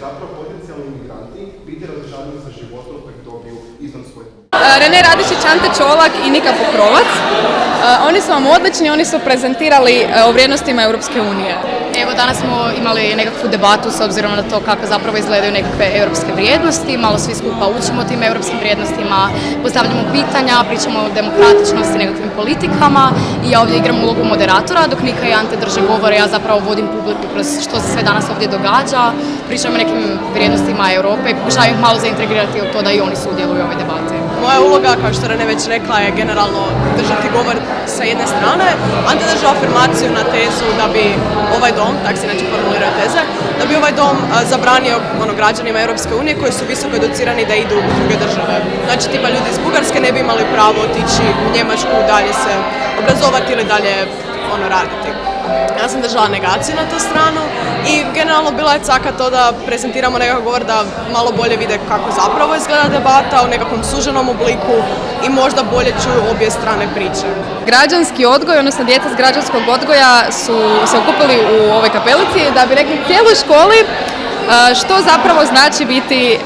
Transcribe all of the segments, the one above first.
zapravo potencijalni imigranti biti razočarani sa životom kojeg dobiju izvan svoje. Rene Radišić, Ante Čolak i Nika Pokrovac. Oni su vam odlični, oni su prezentirali o vrijednostima Europske unije. Evo, danas smo imali nekakvu debatu s obzirom na to kako zapravo izgledaju nekakve europske vrijednosti, malo svi skupa učimo o tim europskim vrijednostima, postavljamo pitanja, pričamo o demokratičnosti, nekakvim politikama i ja ovdje igram ulogu moderatora, dok Nika i Ante drže govore, ja zapravo vodim publiku kroz što se sve danas ovdje događa, pričamo o nekim vrijednostima Europe i pokušavam ih malo zaintegrirati u to da i oni sudjeluju u ovoj debati. Moja uloga, kao što Rene već rekla, je generalno držati govor sa jedne strane. Ante držao afirmaciju na tezu da bi ovaj dom, tak se inače formuliraju teze, da bi ovaj dom zabranio građanima Europske unije koji su visoko educirani da idu u druge države. Znači, tipa ljudi iz Bugarske ne bi imali pravo otići u Njemačku, dalje se obrazovati ili dalje raditi. Ja sam držala negaciju na tu stranu i generalno bila je caka to da prezentiramo nekakav govor da malo bolje vide kako zapravo izgleda debata u nekakvom suženom obliku i možda bolje čuju obje strane priče. Građanski odgoj, odnosno djeca s građanskog odgoja su se okupili u ovoj kapelici da bi rekli cijeloj školi što zapravo znači biti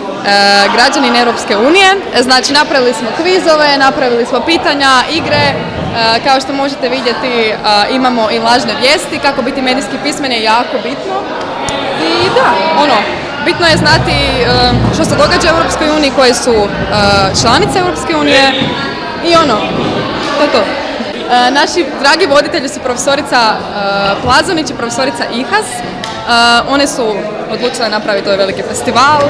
građanin Europske unije. Znači, napravili smo kvizove, napravili smo pitanja, igre. Kao što možete vidjeti, imamo i lažne vijesti, kako biti medijski pismen je jako bitno. I da, bitno je znati što se događa u Europskoj uniji, koje su članice Europske unije i to je to. Naši dragi voditelji su profesorica Plazonić i profesorica Ihas. One su odlučile napraviti ovaj veliki festival.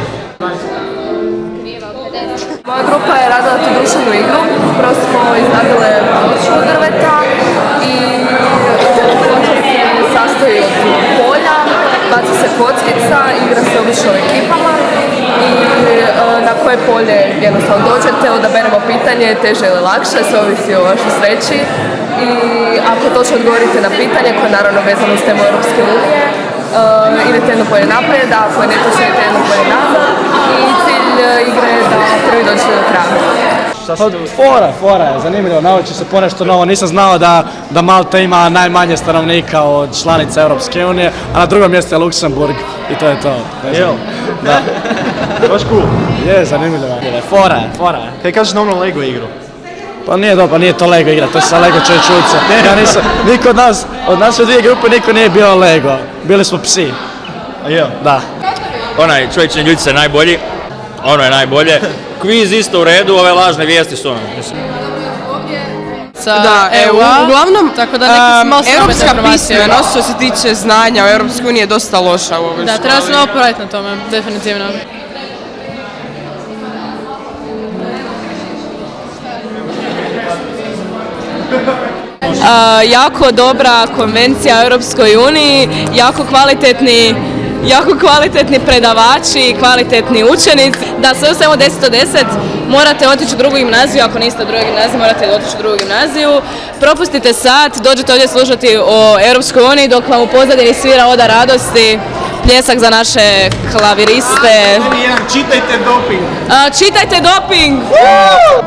Moja grupa je radila tu društvenu igru, prvo smo izradile području od drveta i koncept se sastoji od polja, baci se kockica, igra se obično ekipama i na koje polje jednostavno dođete, odaberemo pitanje, teže ili lakše, sve ovisi o vašoj sreći i ako točno odgovorite na pitanje koje je naravno vezano s temu Europske unije, idete jedno polje naprijed, a ako je netočno idete jedno polje nazad i cilj igre je da prvi dođe do kraja. Fora je zanimljivo, nauči se ponešto novo. Nisam znao da Malta ima najmanje stanovnika od članica Europske unije, a na drugom mjestu je Luksemburg i to je to. Jel? Da. Baš cool. Je, zanimljivo. Fora je. Kaj kažeš na ono Lego igru? Pa nije dobro, nije to Lego igra, to je sa Lego čovječuca. Ja nisam, niko od nas u dvije grupe niko nije bio Lego, bili smo psi. A jel? Da. Onaj čovječne ljudice je najbolji, ono je najbolje. Kviz isto u redu, ove lažne vijesti su Da, uglavnom, tako da europska pismenost što se tiče znanja o Europskoj uniji je dosta loša u ovoj školi. Da, treba se malo poraditi na tome, definitivno. Jako dobra konvencija o Europskoj uniji, jako kvalitetni predavači, kvalitetni učenici. Da, sve u svemu 10 od 10 morate otići u drugu gimnaziju, ako niste u drugoj gimnaziji morate otići u drugu gimnaziju. Propustite sat, dođete ovdje slušati o Europskoj uniji dok vam u pozadini svira Oda radosti. Pljesak za naše klaviriste. Čitajte doping! Čitajte doping!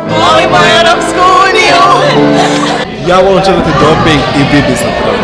Volimo Europsku uniju! Ja volim čitati doping i Bibi zapravo.